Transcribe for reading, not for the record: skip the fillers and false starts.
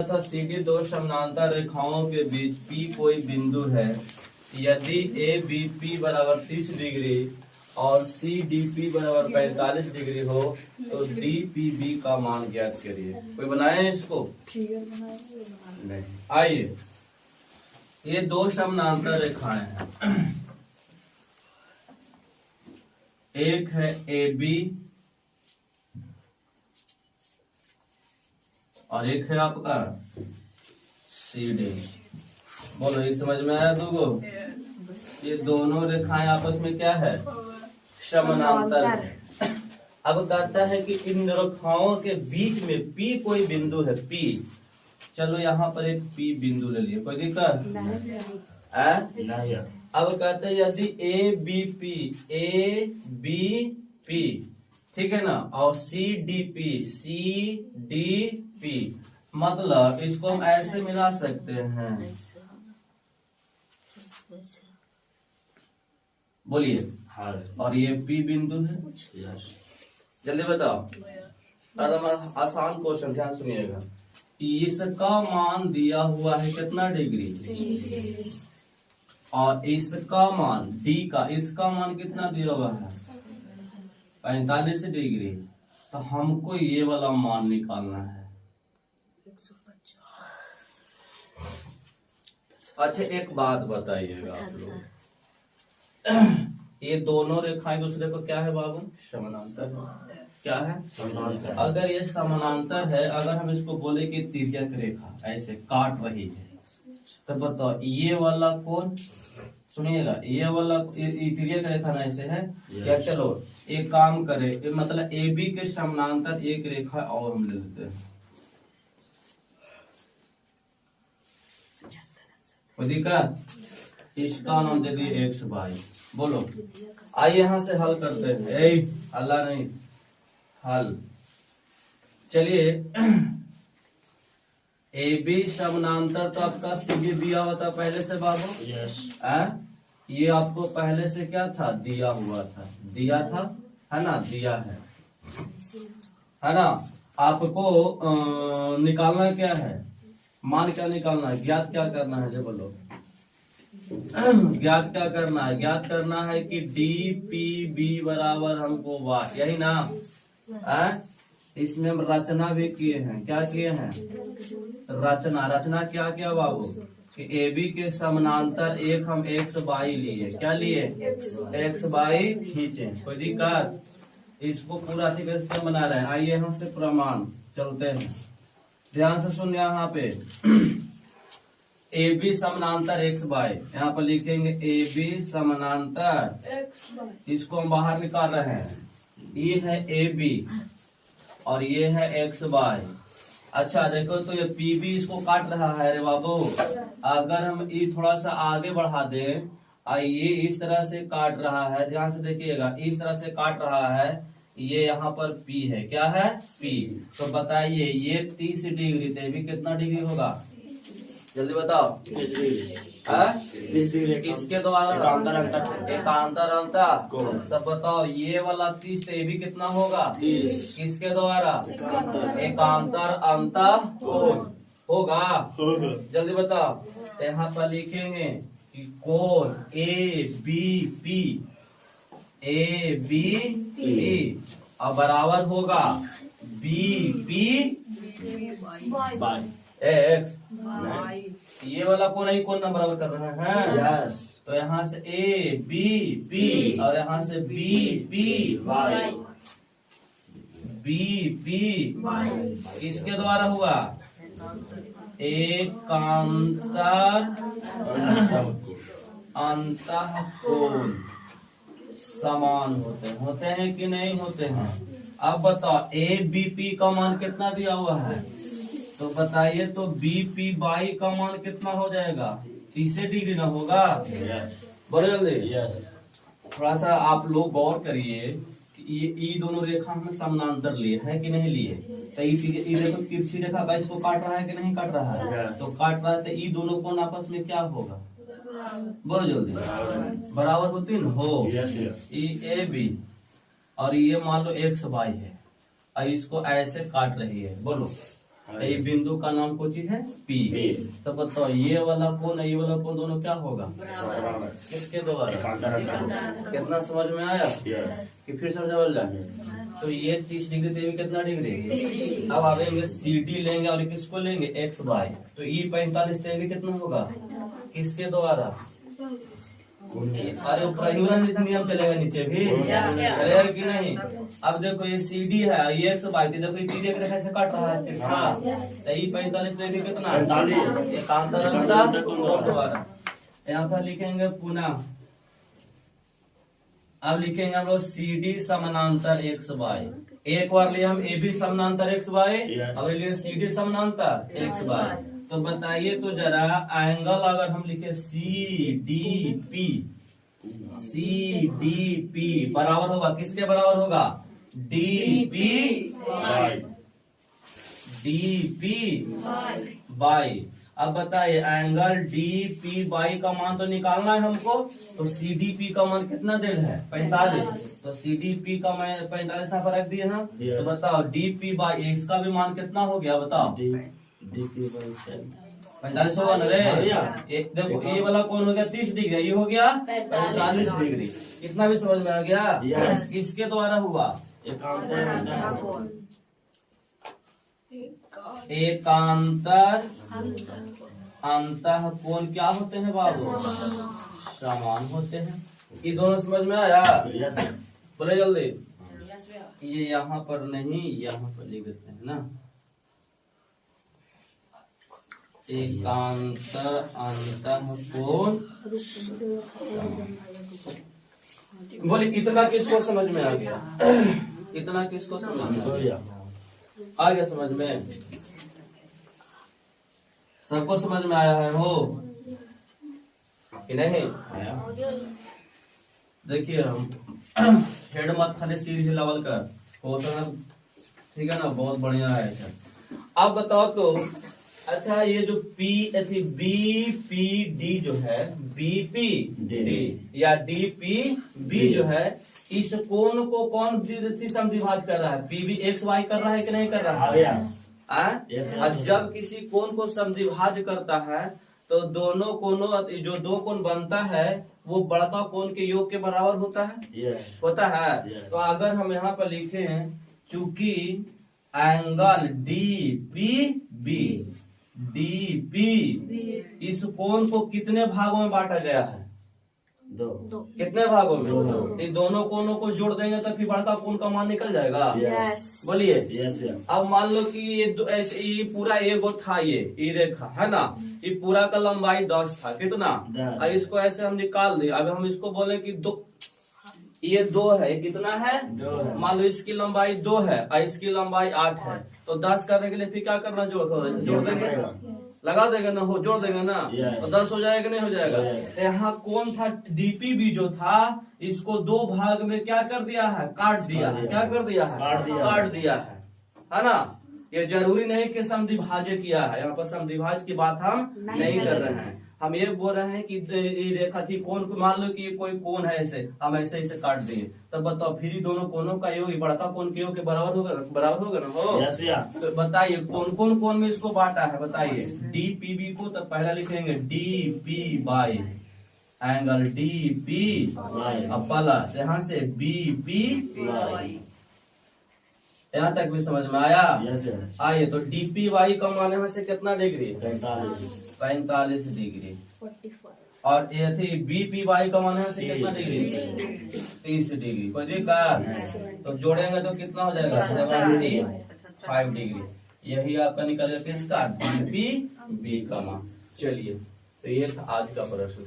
तथा CD दो समानांतर रेखाओं के बीच P कोई बिंदु है। यदि ABP बराबर 30 डिग्री और CDP बराबर 45 डिग्री हो तो DPB का मान ज्ञात करिए। कोई बनाए इसको? नहीं। आइए, ये दो समानांतर रेखाएं हैं। एक है AB और एक है आपका CD। बोलो, ये समझ में आया दूगो? ये दोनों रेखाएं आपस में क्या है? समानांतर है। अब कहता है कि इन रेखाओं के बीच में P कोई बिंदु है। P, चलो यहाँ पर एक P बिंदु ले लिए, कोई दिक्कत नहीं। अब कहते हैं यदि ABP ठीक है ना, और CDP मतलब इसको हम ऐसे मिला सकते हैं। बोलिए। और ये P बिंदु है। जल्दी बताओ। आसान क्वेश्चन, ध्यान सुनिएगा। इसका मान दिया हुआ है कितना डिग्री, और इसका मान D का, इसका मान कितना दिया हुआ है 45 डिग्री। तो हमको ये वाला मान निकालना है। अच्छा, एक बात बताइएगा आप लोग, ये दोनों रेखाएं दूसरे को क्या है बाबू? समानांतर है। क्या है? समानांतर। अगर ये समानांतर है, अगर हम इसको बोले कि तिर्यक रेखा ऐसे काट रही है, तो बताओ ये वाला कोण, सुनिएगा, ये वाला तिर्यक रेखा ना ऐसे है क्या? चलो एक काम करे, मतलब AB के समानांतर एक रेखा और हम ले लेते हैं। दिक्कत? इसका नाम दे दिए XY। बोलो, आइए यहाँ से हल करते हैं। अल्लाह नहीं, हल। चलिए, AB समानांतर तो आपका CD दिया हुआ था पहले से बाबू। यस। ये आपको पहले से क्या था? दिया हुआ था। दिया था, है ना? दिया है ना? आपको निकालना क्या है? मान क्या निकालना है? ज्ञात क्या करना है? जो बोलो, ज्ञात क्या करना है? ज्ञात करना है कि DPB बराबर हमको Y, यही ना? इसमें हम रचना भी किए हैं। क्या किए हैं? रचना क्या किया बाबू? कि AB के समानांतर एक हम XY लिए। क्या लिए? XY खींचे। कोई दिक्कत? इसको पूरा ठीक बना रहे हैं। आइए यहाँ से प्रमाण चलते हैं, ध्यान से सुन। यहाँ पे AB समानांतर XY, यहाँ पर लिखेंगे AB समानांतर, इसको हम बाहर निकाल रहे हैं। ये है AB और ये है XY। अच्छा देखो, तो ये PB इसको काट रहा है रे बाबू। अगर हम ये थोड़ा सा आगे बढ़ा दें, ये इस तरह से काट रहा है, ध्यान से देखिएगा, इस तरह से काट रहा है। ये यहाँ पर P है। क्या है? P। तो बताइए, ये 30 डिग्री, तो भी कितना डिग्री होगा? जल्दी बताओ। 30 डिग्री किसके द्वारा? एकांतर अंतर। तब बताओ, ये वाला 30, तो ये भी कितना होगा? 30। किसके द्वारा? एकांतर अंतर कोण होगा। जल्दी बताओ। तो यहाँ पर लिखेंगे कि कोण ABP और बराबर होगा BP X। ये वाला कोण ही कोण ना बराबर कर रहे हैं। यस। तो यहाँ से ABP और यहाँ से BP किसके द्वारा हुआ? एकांतर अंतःकोण समान होते हैं कि नहीं होते हैं? अब बताओ, ABP का मान कितना दिया हुआ है? तो बताइए, तो BPY का मान कितना हो जाएगा? 30 डिग्री ना होगा? बोलो जल्दी। थोड़ा सा आप लोग गौर करिए कि ये दोनों रेखा हमने समानांतर लिए है कि नहीं लिए? तो ये देखो, तिरछी रेखा का इसको काट रहा है कि नहीं काट रहा है? तो काट रहा है, तो ये दोनों कोण आपस में क्या होगा? बोलो जल्दी। बराबर होती न हो। ये AB और ये मान लो XY है, और इसको ऐसे काट रही है। बोलो, ये बिंदु का नाम कौन चीज है P। तो बताओ ये वाला कोण ये वाला कोण दोनों क्या होगा किसके द्वारा। कितना समझ में आया कि फिर समझा जाए। तो ये 30 डिग्री तो ये कितना डिग्री। अब आगे CD लेंगे और किसको लेंगे x y। तो E 45 तो ये कितना होगा किसके द्वारा। अरे ऊपर नियम चलेगा नीचे भी चलेगा कि नहीं। अब देखो ये CD है ये x y थी देखो ये एक रेखा से काट रहा है तिरछा। तो E 45 तो ये कितना एकांतर द्वारा। यहाँ पर लिखेंगे पुनः। अब लिखेंगे हम लोग CD समानांतर x y। एक बार लिए हम AB समानांतर x y और लिए CD समानांतर x y। तो बताइए तो जरा एंगल अगर हम लिखे CDP बराबर होगा किसके बराबर होगा DP बाई। अब बताइए एंगल DPY का मान तो निकालना है हमको। तो CDP का मान कितना देना है 45। तो CDP का मान 45 यहाँ पर रख दिए हम। तो बताओ DPY इसका भी मान कितना हो गया बताओ 45 होगा ना रे। एक देखो ये वाला कौन हो गया 30 डिग्री ये हो गया 45 डिग्री। इतना भी समझ में आ गया किसके द्वारा हुआ एकांतर अंतः कोण क्या होते हैं बाबू समान होते हैं। ये दोनों समझ में आया बोले जल्दी। ये यहाँ पर नहीं यहाँ पर लिख देते हैं ना एकांतर अंतः कोण। बोले इतना किसको समझ में आ गया इतना किसको समझ में आ गया समझ में सबको समझ में आया है हो कि नहीं। देखिए हम हेड मत खाली सीधे लेवल का होता है ठीक है ना बहुत बढ़िया है। अब बताओ तो अच्छा ये जो BPD जो है BPD या DPB जो है इस कोण को कौन समद्विभाज कर रहा है PB XY कर रहा है कि नहीं कर रहा है। जब किसी कोण को समद्विभाज करता है तो दोनों कोणों जो दो कोण बनता है वो बड़का कोण के योग के बराबर होता है होता है। तो अगर हम यहाँ पर लिखे हैं चूंकि एंगल DP इस कोण को कितने भागों में बांटा गया है दो। कितने भागों में। ये दोनों कोणों को जोड़ देंगे तो फिर बड़का कोण का मान निकल जाएगा। बोलिए अब मान लो कि ये ऐसे ये पूरा एगो था ये रेखा है ना ये पूरा का लंबाई 10 था कितना। अब इसको ऐसे हम निकाल दिए। अब हम इसको बोले कि दो ये 2 है कितना है मान लो इसकी लंबाई 2 है और इसकी लंबाई 8 है। तो 10 करने के लिए फिर क्या करना जोड़ देंगे लगा देगा ना हो जोड़ देगा ना तो 10 हो जाएगा नहीं हो जाएगा। तो यहाँ कौन था DPB जो था इसको 2 भाग में क्या कर दिया है काट दिया है। क्या कर दिया है काट दिया है ना। ये जरूरी नहीं कि समद्विभाज्य किया है यहाँ पर समद्विभाज्य की बात हम नहीं कर रहे हैं। हम ये बोल रहे हैं कि रेखा थी कोण मान लो कि ये कोई कोण है ऐसे हम ऐसे ऐसे काट दिए तब बताओ फिर ही दोनों कोणों का योग बड़का कोण के योग के बराबर होगा ना हो। तो बताइए कौन कौन कोण में इसको बांटा है बताइए DPB को। तो पहला लिखेंगे DP बाई एंगल DP अब प्लस यहाँ से BP यहाँ तक भी समझ में आया। आइए तो DPY का मान यहाँ से कितना डिग्री 45 डिग्री और ये थी BPY का मान यहाँ से कितना डिग्री 30 डिग्री कोई दिक्कत। तो जोड़ेंगे तो कितना हो जाएगा 75 डिग्री। यही आपका निकलेगा किसका DPB का मान। चलिए तो ये था आज का प्रश्न।